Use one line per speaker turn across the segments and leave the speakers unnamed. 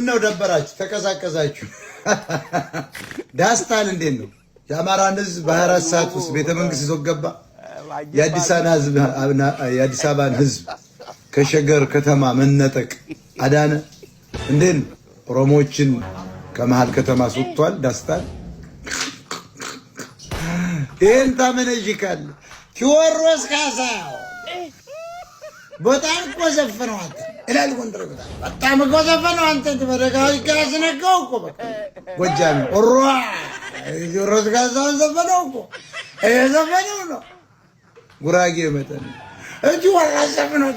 ምን ነው ደበራችሁ ተቀዛቀዛችሁ ዳስታን እንዴት ነው የአማራን ህዝብ በ24 ሰዓት ውስጥ ቤተ መንግስት ይዞ ገባ የአዲስ አበባን ህዝብ ከሸገር ከተማ መነጠቅ አዳነ እንዴት ነው ኦሮሞዎችን ከመሃል ከተማ ወጥቷል ዳስታን እንታ መነጂካል ቴዎድሮስ ካሳው በጣም ቆዘፈነው አንተ እላል ጎንደር በጣም ቆዘፈነው አንተ በደጋው ይካስነቀው እኮ ጎጃም ኦሮ ቴዎድሮስ ካሳው ዘፈነው እኮ ዘፈነው ነው ጉራጌ መጠን እጁ ወራሰፈነው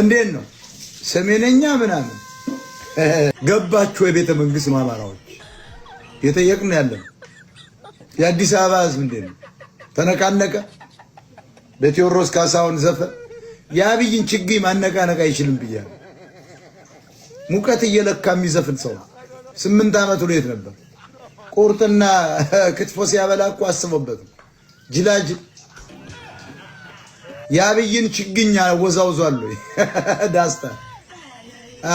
እንዴት ነው ሰሜነኛ ምናምን ገባችሁ የቤተ መንግስት ማማራዎች የተየቅን ያለን የአዲስ አበባ ህዝብ እንዴት ነው ተነቃነቀ በቴዎድሮስ ካሳውን ዘፈን የአብይን ችግኝ ማነቃነቅ አይችልም ብያለሁ ሙቀት እየለካ የሚዘፍን ሰው 8 አመት ሁለት ነበር ቁርጥና ክትፎ ሲያበላ እኮ አስቦበት ጅላጅል የአብይን ችግኝ አወዛውዟል ወይ ዳስታ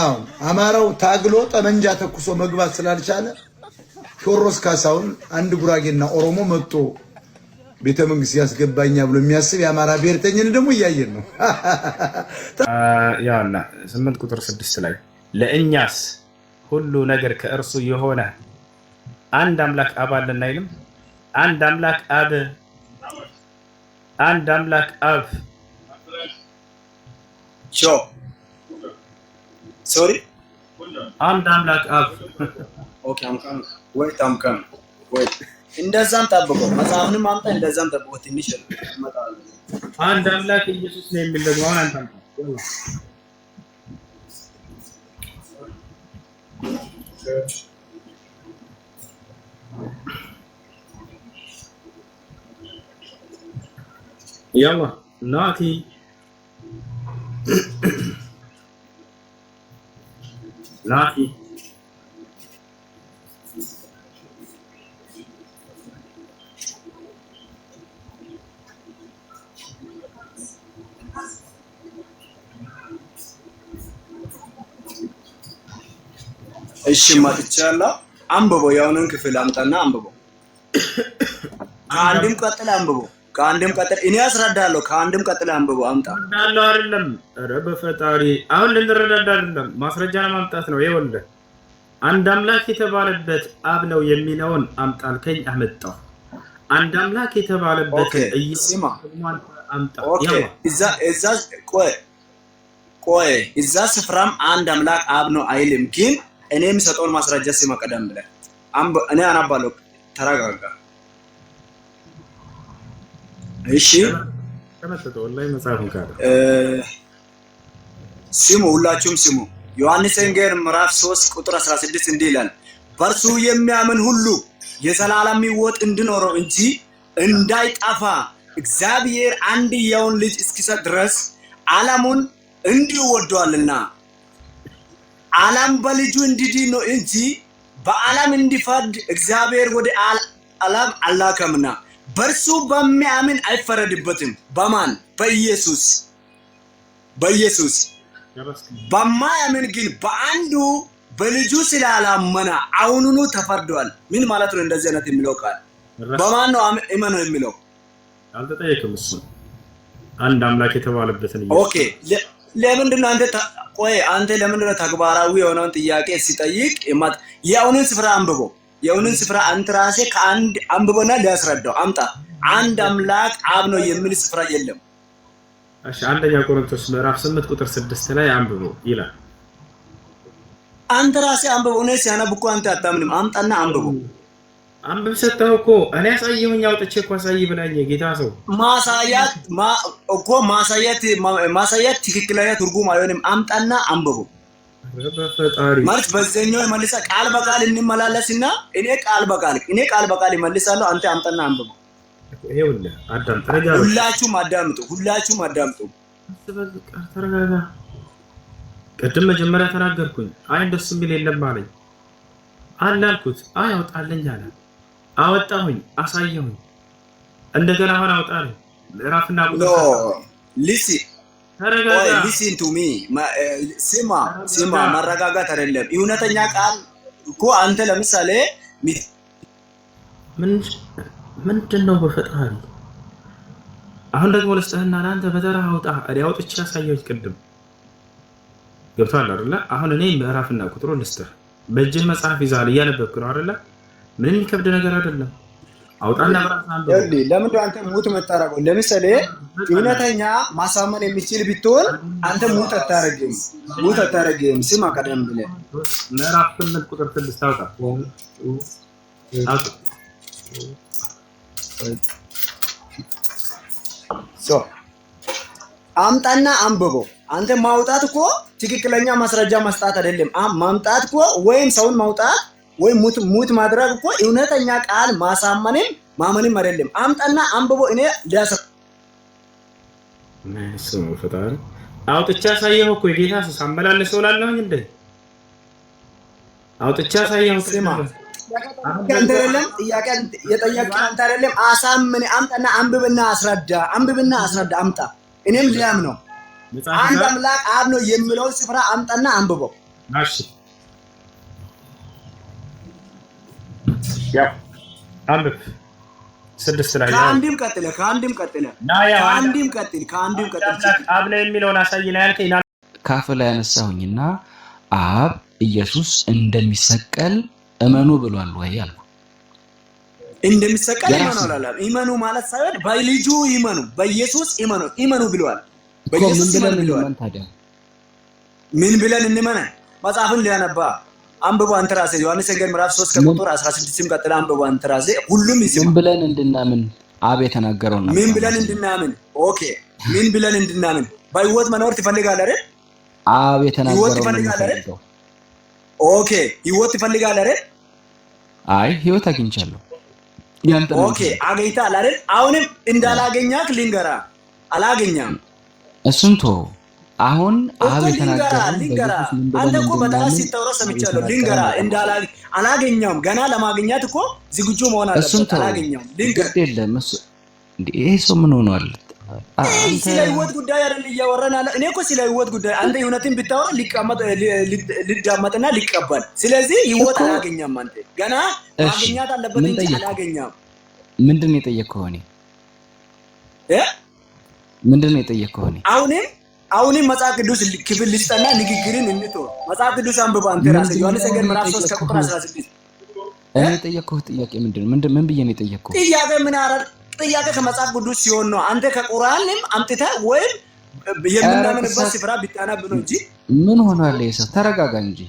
አዎ አማራው ታግሎ ጠመንጃ ተኩሶ መግባት ስላልቻለ ቴዎድሮስ ካሳውን አንድ ጉራጌና ኦሮሞ መጥቶ ቤተ መንግስት ያስገባኛ ብሎ የሚያስብ የአማራ ብሔርተኝን ደግሞ እያየን ነው
ያና 8 ቁጥር 6 ላይ ለእኛስ ሁሉ ነገር ከእርሱ የሆነ አንድ አምላክ አብ አለን አይልም አንድ አምላክ አብ
ሾ ሶሪ
አንድ አምላክ አብ
ኦኬ አምካም ወይ እንደዛም ጠብቆ መጽሐፍንም አምጣ እንደዛም ጠብቆ ትንሽ መጣለ
አንድ አምላክ ኢየሱስ ነው የሚለው አሁን አንተ ያላ ናቲ
እሺ ማጥቻለሁ አንብበው ያውንን ክፍል አምጣና አንብበው ከአንድም ቀጥል እኔ አስረዳለሁ ከአንድም ቀጥል አንብበው አምጣ
እንዳለው አይደለም ኧረ በፈጣሪ አሁን ልንረዳዳ አይደለም ማስረጃ ለማምጣት ነው ይወልደ አንድ አምላክ የተባለበት አብ ነው የሚለውን አምጣልከኝ አመጣው አንድ አምላክ የተባለበት
ኢየሱስ አምጣ ኦኬ እዛ ቆይ እዛ ስፍራም አንድ አምላክ አብ ነው አይልም ግን እኔ የምሰጠውን ማስረጃ ሲመቀደም ብለ እኔ አናባለሁ ተረጋጋ እሺ
ተመሰጠው ላይ መጽሐፉን ካለ
ስሙ ሁላችሁም ስሙ ዮሐንስ ወንጌል ምዕራፍ 3 ቁጥር 16 እንዲህ ይላል በርሱ የሚያምን ሁሉ የዘላለም ሕይወት እንዲኖረው እንጂ እንዳይጠፋ እግዚአብሔር አንድያውን ልጅ እስኪሰጥ ድረስ ዓለሙን እንዲሁ ወዷልና ዓለም በልጁ እንዲድን ነው እንጂ በዓለም እንዲፈርድ እግዚአብሔር ወደ ዓለም አላከምና በርሱ በሚያምን አይፈረድበትም በማን በኢየሱስ በማያምን ግን በአንዱ በልጁ ስላላመነ አሁኑኑ ተፈርዷል ምን ማለት ነው እንደዚህ አይነት የሚለው ቃል በማን ነው እመኑ የሚለው
አልተጠየቀም እሱ አንድ አምላክ የተባለበትን
ኦኬ ለምንድን ነው አንተ ለምንድን ነው ተግባራዊ የሆነውን ጥያቄ ሲጠይቅ የአሁኑን ስፍራ አንተ ራሴ ከአንድ አንብቦና ሊያስረዳው አምጣ አንድ አምላክ አብ ነው የሚል ስፍራ የለም
እሺ አንደኛ ቆሮንቶስ ምዕራፍ 8 ቁጥር 6 ላይ አንብቦ ይላል
አንተ ራሴ አንብቦ ነው ሲያነብ እኮ አንተ አታምንም አምጣና አንብብ
ሰጠው እኮ እኔ አሳየሁኝ አውጥቼ እኮ አሳይ ብላኝ ጌታ ሰው ማሳያት ትክክለኛ ትርጉም አይሆንም አምጣና አንብቦ በፈጣሪ
ማለት በዘኛው መልሳ ቃል በቃል እንመላለስና እኔ ቃል በቃል ይመልሳለሁ አንተ አምጣና አንብቦ
ይኸውልህ አዳም ተረጋጋ
ሁላችሁም አዳምጡ
ተረጋጋ ቅድም መጀመሪያ ተናገርኩኝ አይ እንደሱ የሚል የለም አለኝ አላልኩት አይ አውጣልኝ አለ አወጣሁኝ አሳየሁኝ እንደገና አሁን አውጣልኝ ምዕራፍና ቁጥር ተረጋጋ።
ሊስን ቱ ሚ ስማ መረጋጋት አይደለም። እውነተኛ ቃል እኮ አንተ ለምሳሌ
ምንድን ነው በፈጣሪ አሁን ደግሞ ልስጥህና ለአንተ በተራ አውጣ አውጥቼ ያሳየሁት ቅድም ገብቶሃል አይደለ? አሁን እኔ ምዕራፍና ቁጥሩ ልስጥህ። በእጅህ መጽሐፍ ይዛል እያነበብክ ነው አይደለ? ምንም የሚከብድ ነገር አይደለም። አውጣና በራስህ አንብብ።
ለምን አንተ ሙት መታረገው? ለምሳሌ እውነተኛ ማሳመን የሚችል ቢትሆን አንተ ሙት አታረግም። ስማ ቀደም ብለህ
ምዕራፍ 8 ቁጥር 6 አውጣ።
አምጣና አንብበው። አንተ ማውጣት እኮ ትክክለኛ ማስረጃ መስጣት አይደለም። ማምጣት እኮ ወይም ሰውን ማውጣት ወይም ሙት ማድረግ እኮ እውነተኛ ቃል ማሳመንም ማመንም አይደለም። አምጣና አንብበው። እኔ
ፈጣሪ አውጥቻ ሳየው እኮ የጌታ ሱስ አመላለሰው ላለሁኝ እንዴ አውጥቻ ሳየው
ስማ አንተ አይደለም ጥያቄ የጠየቅህ አንተ አይደለም። አሳምን አምጣና አንብብና አስረዳ። አምጣ። እኔም ሊያም ነው አንድ አምላክ አብ ነው የሚለው ስፍራ አምጣና አንብበው።
እሺ ያ አንብብ 6 ላይ
ከአንድም ቀጥለ
አብ ላይ የሚለውን አሳይና ያልከኝ
ካፍ ላይ ያነሳሁኝና አብ ኢየሱስ እንደሚሰቀል እመኑ ብሏል ወይ አልኩ።
እንደሚሰቀል ኢመኑ ማለት ሳይሆን በልጁ ኢመኑ፣ በኢየሱስ ኢመኑ ብሏል። በኢየሱስ ኢመኑ ብሏል። ምን ብለን እንመን? መጽሐፍን ሊያነባ አንብቦ አንተ ራስህ ዮሐንስ ወንጌል ምዕራፍ 3 ከቁጥር 16 ቀጥላ አንብቦ አንተ ራስህ ሁሉም ይስማ።
ምን ብለን እንድናምን አብ የተናገረው ነው።
ምን ብለን እንድናምን? ኦኬ ምን ብለን እንድናምን? በህይወት መኖር ትፈልጋለህ አይደል?
አብ የተናገረው ነው።
ኦኬ ህይወት ትፈልጋለህ አይደል?
አይ ህይወት አግኝቻለሁ። ያንተ
ኦኬ አገኝታል አይደል? አሁንም እንዳላገኛክ ልንገራ አላገኛም።
እሱን ተው። አሁን አብ የተናገረው
አንተ እኮ በጣም ሲተውሮ ሰምቻለሁ። ልንገራ አላገኛም። ገና ለማግኘት እኮ ዝግጁ መሆን አለበት። አላገኛም ልንገር
የለም እሱ እንዴ ይሄ ሰው ምን ሆኗል?
ስለ ህይወት ጉዳይ አይደል እያወራን ያለ? እኔ እኮ ስለ ህይወት ጉዳይ አንተ እውነትን ብታወራ ሊዳመጥና ሊቀበል። ስለዚህ ህይወት አላገኛም። አንተ ገና ማግኘት አለበት እንጂ አላገኛም።
ምንድን ነው የጠየቅከው? እኔ ምንድን ነው የጠየቅከው? እኔ
አሁንም መጽሐፍ ቅዱስ ክፍል ልስጠና ንግግርን እንተው። መጽሐፍ ቅዱስ አንብባ አንተ ራስህ ዮሐንስ ወንጌል ምዕራፍ 3 ከቁጥር 16
እኔ የጠየቅኩህ ጥያቄ ምንድን ነው? ምን ብዬ ነው የጠየቅኩህ?
ጥያቄ ምን አረ ጥያቄ ከመጽሐፍ ቅዱስ ሲሆን ነው። አንተ ከቁርአንም አምጥተህ ወይም የምናምንበት ስፍራ ቢታናብ ነው እንጂ
ምን ሆኗል? ሰው ተረጋጋ እንጂ።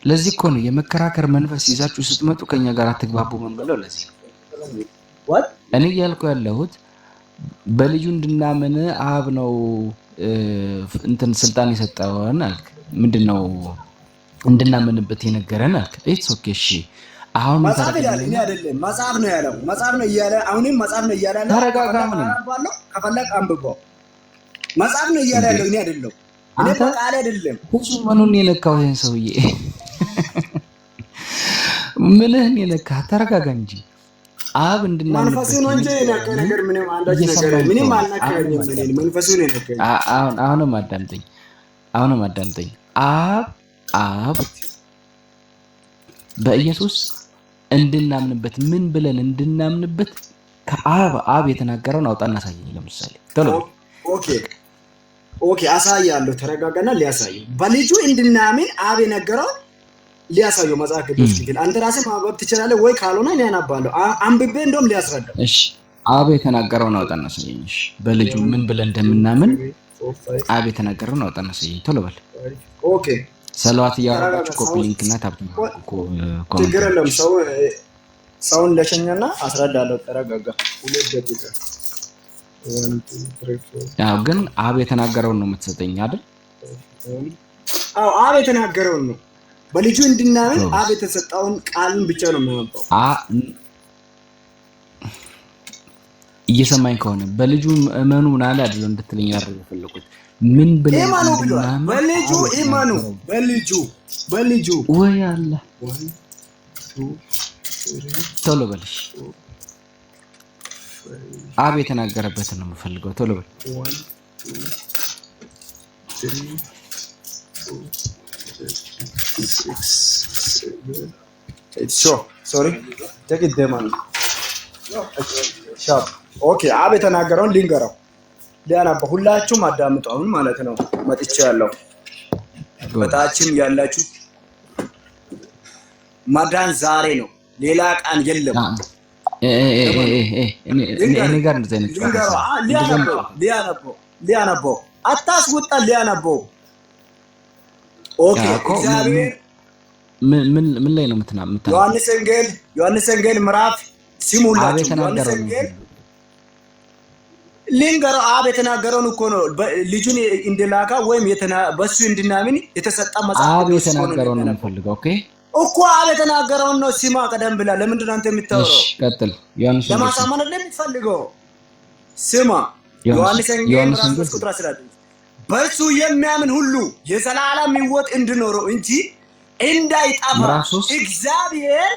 ለዚህ እኮ ነው የመከራከር መንፈስ ይዛችሁ ስትመጡ ከኛ ጋር አትግባቡ ምን ብለው። ለዚህ እኔ እያልኩ ያለሁት በልጁ እንድናምን አብ ነው እንትን ስልጣን የሰጠውን አልክ። ምንድነው እንድናምንበት የነገረን አልክ። ኢትስ ኦኬ እሺ። አሁን
መጽሐፍ ይላል እኔ አይደለም መጽሐፍ ነው ያለው። መጽሐፍ ነው እያለ አሁንም መጽሐፍ ነው እያለ ያለው።
ተረጋጋ። ምን
ከፈለክ አንብበው። መጽሐፍ ነው እያለ ያለው እኔ አይደለም። እኔ በቃል አይደለም።
ሁሉ ምኑን የነካው ይሄን ሰውዬ? ምንህን የነካ? ተረጋጋ እንጂ። አብ እንድናምንበት
መንፈሱ ነው እንጂ የነካ ነገር ምንም አንዳች ነገር ምንም አልነካኝም። መንፈሱ ነው የነካኝ።
አሁንም አዳምጠኝ። አብ በኢየሱስ እንድናምንበት ምን ብለን እንድናምንበት ከአብ የተናገረውን አውጣና አሳየኝ። ለምሳሌ ቶሎ
ኦኬ አሳያለሁ። ተረጋጋና ሊያሳየው በልጁ እንድናምን አብ የነገረውን ሊያሳየው መጽሐፍ ቅዱስ ክፍል አንተ ራስህ ማንበብ ትችላለህ ወይ? ካልሆነ እኔ አነባለሁ። አንብቤ እንደውም ሊያስረዳ።
እሺ አብ የተናገረውን አውጣና አሳየኝ። እሺ በልጁ ምን ብለን እንደምናምን አብ የተናገረውን አውጣና አሳየኝ። ቶሎ በል።
ኦኬ
ሰለዋት እያወራችሁ ኮፒ ሊንክ እና ታፕ
ችግር የለም። ሰውን ለሸኛና አስረዳለሁ። ተረጋጋ። 2 ደቂቃ
ያው ግን አብ የተናገረውን ነው የምትሰጠኝ አይደል?
አዎ አብ የተናገረውን ነው። በልጁ እንድናምን አብ የተሰጠውን ቃልን ብቻ ነው የሚያመጣው።
እየሰማኝ ከሆነ በልጁ እመኑ ምናምን አይደለም እንድትለኝ ያደረገ ፈለኩት። ምን ብለን
ኢማኑ ብሏል። በልጁ ኢማኑ በልጁ
ወይ አለ ቶሎ በልሽ። አብ የተናገረበትን ነው የምፈልገው። ቶሎ በል
ሶሪ ተቀደማን ሻፕ ኦኬ። አብ የተናገረውን ልንገረው ሊያናባ ሁላችሁም አዳምጡ። አሁን ማለት ነው መጥቼ ያለው በታችም ያላችሁ መዳን ዛሬ ነው፣ ሌላ ቀን የለም።
እኔ ጋር እንደዚህ አይነት
ሊያነበው አታስወጣ። ሊያነበው ኦኬ። እግዚአብሔር
ምን ላይ ነው የምትናምታ?
ዮሐንስ ወንጌል ምዕራፍ ሲሙላችሁ ዮሐንስ ወንጌል ልንገረው። አብ የተናገረውን እኮ ነው ልጁን እንደላካ ወይም በሱ እንድናምን የተሰጠ መጽሐፍ
አብ የተናገረውን ነው የምፈልገው። ኦኬ
እኮ አብ የተናገረውን ነው። ሲማ ቀደም ብላ ለምንድን ነው አንተ የምታወራው?
ቀጥል። ዮሐንስ
ለማሳመን ለምትፈልገው ስማ። ዮሐንስ ወንጌል ምዕራፍ 3 ቁጥር 19 በእርሱ የሚያምን ሁሉ የዘላለም ሕይወት እንዲኖረው እንጂ እንዳይጠፋ እግዚአብሔር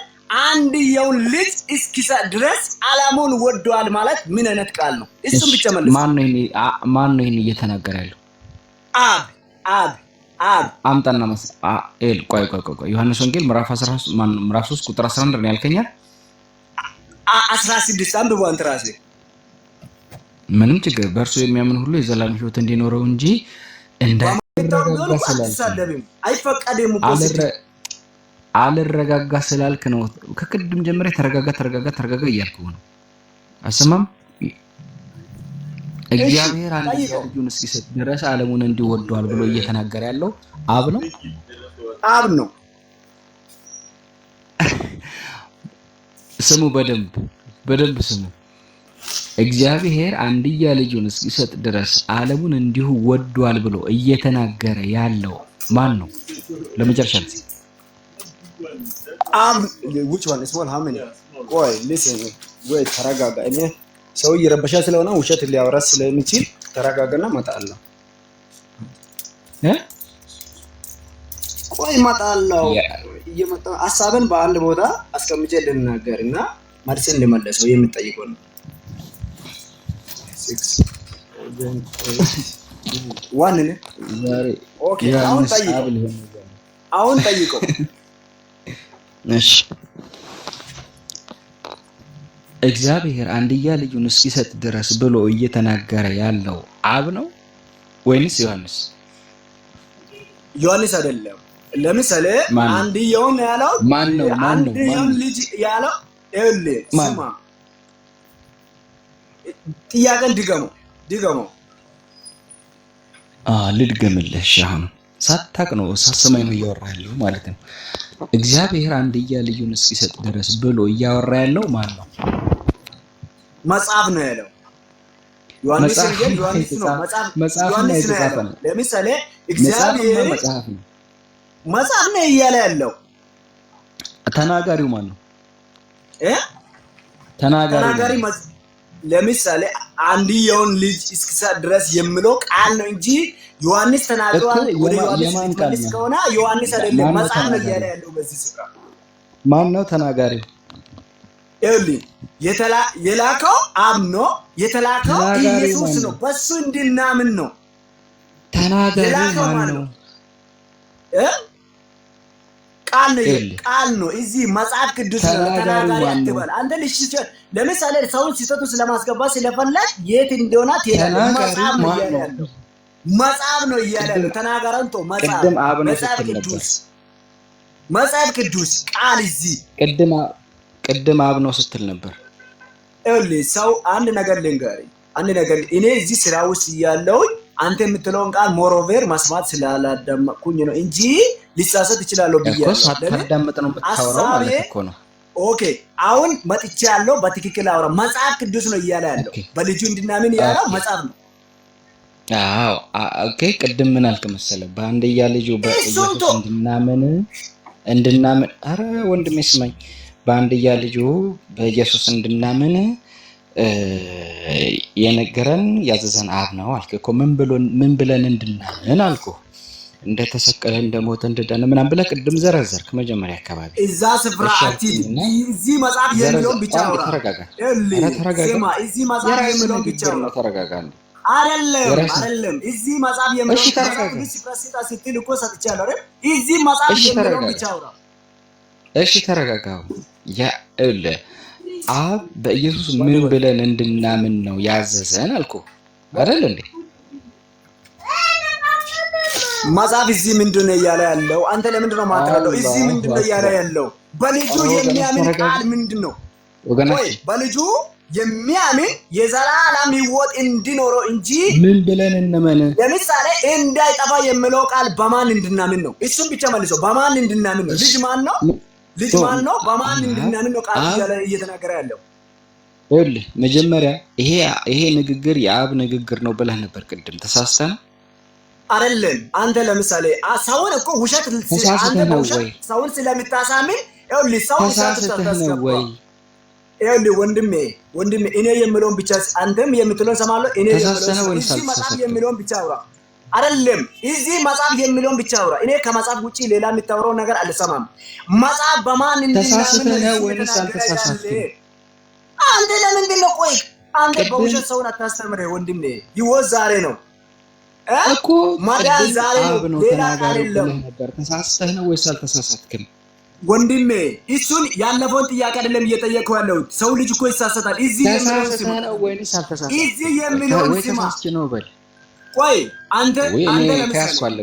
አንድየውን ልጅ እስኪሰጥ ድረስ ዓለሙን ወዷል ማለት ምን አይነት ቃል ነው? እሱም ብቻ መልስ።
ማን ነው ይሄን እየተናገረ ያለው?
አብ
አምጣና ቆይ ዮሐንስ ወንጌል ምዕራፍ 3 ቁጥር 11 ነው ያልከኛ?
16 አንብቦ አንተ ራስህ።
ምንም ችግር በእርሱ የሚያምን ሁሉ የዘላለም ሕይወት እንዲኖረው እንጂ አልረጋጋ ስላልክ ነው። ከቅድም ጀምሬ ተረጋጋ እያልኩ ነው። አሰማም እግዚአብሔር አንድያ ልጁን እስኪሰጥ ድረስ ዓለሙን እንዲወደዋል ብሎ እየተናገረ ያለው አብ ነው። ስሙ፣ በደንብ ስሙ። እግዚአብሔር አንድያ ልጁን እስኪሰጥ ድረስ ዓለሙን እንዲሁ ወዷል ብሎ እየተናገረ ያለው ማን ነው? ለመጨረሻ ጊዜ
which one is one how many ቆይ listen wait ተረጋጋ። እኔ ሰው እየረበሻ ስለሆነ ውሸት ሊያወራ ስለሚችል ተረጋጋና እመጣለሁ። ቆይ እመጣለሁ። እየመጣሁ ሀሳብን በአንድ ቦታ አስቀምጬ ልናገርና መልስን ልመለሰው የምጠይቀው ነው። 6 1 ነው። ኦኬ አሁን ጠይቀው።
እሺ እግዚአብሔር አንድያ ልጁን እስኪሰጥ ድረስ ብሎ እየተናገረ ያለው አብ ነው ወይንስ ዮሐንስ?
ዮሐንስ አይደለም። ለምሳሌ አንድያውን ያለው
ማን ነው?
አንድያውን ልጅ ያለው ስማ፣ ጥያቄን ድገመው።
ልድገምልህ። አሁን ሳታቅ ነው ሳሰማኝ ነው እያወራ ያለው ማለት ነው። እግዚአብሔር አንድያ ልጁን እስኪሰጥ ድረስ ብሎ እያወራ ያለው ማን ነው?
መጽሐፍ ነው ያለው። ዮሐንስ ነው። ለምሳሌ እግዚአብሔር መጽሐፍ ነው እያለ ያለው
ተናጋሪው ማን ነው? ተናጋሪ
ለምሳሌ አንድያውን ልጅ እስኪሰጥ ድረስ የሚለው ቃል ነው እንጂ ዮሐንስ ተናግሯል። ወደ ዮሐንስ ከሆነ ዮሐንስ አይደለም፣ መጽሐፍ ነው እያለ ያለው በዚህ ስፍራ።
ማን ነው ተናጋሪው?
የላከው አብ ነው። የተላከው ኢየሱስ ነው። በሱ እንድናምን ነው።
ተናጋሪው ማን ነው?
ቃል ነው። እዚህ መጽሐፍ ቅዱስ ነው። ተናጋሪ አትበል አንተ ልጅ። ለምሳሌ ሰውን ሲሰጡ ስለማስገባት ስለፈለግ የት እንደሆነ መጽሐፍ ነው እያለ ያለው። ተናጋሪውን ተው። መጽሐፍ ቅዱስ ቃል እዚህ
ቅድም አብ ነው ስትል ነበር።
ሰው አንድ ነገር ልንገርህ፣ እኔ እዚህ ስራ ውስጥ እያለሁኝ አንተ የምትለውን ቃል ሞሮቬር መስማት ስላላዳመጥኩኝ ነው እንጂ ሊሳሳት ይችላለሁ ብያለሁ።
ሳታዳምጥ ነው የምታወራው ማለት እኮ ነው።
ኦኬ አሁን መጥቼ ያለው በትክክል አውራ። መጽሐፍ ቅዱስ ነው እያለ ያለው። በልጁ እንድናምን ያለው መጽሐፍ ነው።
አዎ ኦኬ። ቅድም ምን አልክ መሰለህ? በአንድያ ልጁ በኢየሱስ እንድናምን አረ ወንድሜ ስማኝ። በአንድያ ልጁ በኢየሱስ እንድናምን የነገረን ያዘዘን አብ ነው አልክ እኮ። ምን ብለን እንድናምን አልኩ? እንደተሰቀለ እንደሞተ እንደዳነ ምናምን ብለህ ቅድም ዘረዘርክ መጀመሪያ አካባቢ።
እዛ ስፍራ እዚህ መጽሐፍ የሚለውን ብቻ አውራ።
ተረጋጋ።
እዚህ መጽሐፍ የሚለውን ብቻ አውራ።
ተረጋጋ።
አይደለም እዚህ መጽሐፍ የሚለው ሲፈስታ ስትል እኮ ሰጥቻለሁ አይደል? እዚህ መጽሐፍ የሚለው ብቻ አውራ።
እሺ ተረጋጋው። ያ አብ በኢየሱስ ምን ብለን እንድናምን ነው ያዘዘን አልኩ አይደል እንዴ?
መጽሐፍ እዚህ ምንድን ነው እያለ ያለው? አንተ ለምንድን ነው ማትረዳው? እዚህ ምንድን ነው እያለ ያለው? በልጁ የሚያምን ቃል ምንድን ነው? ወይ በልጁ የሚያምን የዘላለም ሕይወት እንዲኖረው እንጂ
ምን ብለን እንመን?
ለምሳሌ እንዳይጠፋ የሚለው ቃል በማን እንድናምን ነው? እሱን ብቻ መልሰው። በማን እንድናምን ነው? ልጅ ማን ነው? ልጅ ማን ነው? በማን እንድናምን ነው ቃል እየተናገረ ያለው?
መጀመሪያ ይሄ ንግግር የአብ ንግግር ነው ብለህ ነበር ቅድም። ተሳስተህ ነው
አይደለም? አንተ ለምሳሌ ሰውን እኮ ውሸት አንተ በውሸት ሰውን ስለምታሳምን ሰውን
ተሳስተህ ነው ወይ?
ወንድሜ እኔ የምለውን ብቻ አንተም የምትለውን ሰማለሁ። እኔ መጽሐፍ የሚለውን ብቻ አውራ። አይደለም እዚህ መጽሐፍ የሚለውን ብቻ አውራ። እኔ ከመጽሐፍ ውጪ ሌላ የምታወራው ነገር አልሰማም። መጽሐፍ በማን እንድናምን ነው ወይስ አልተሳሳትክም? አንተ ለምንድን ነው? ቆይ አንተ በውሸት ሰውን አታስተምር ወንድሜ። ሕይወት ዛሬ ነው እኮ ማዳን ዛሬ ነው። ሌላ አይደለም።
ተሳስተህ ነው ወይስ አልተሳሳትክም?
ወንድሜ እሱን ያለፈውን ጥያቄ አይደለም እየጠየቀው ያለው። ሰው ልጅ እኮ ይሳሳታል። እዚህ የሚለው ስማ። ቆይ አንተ ለምሳሌ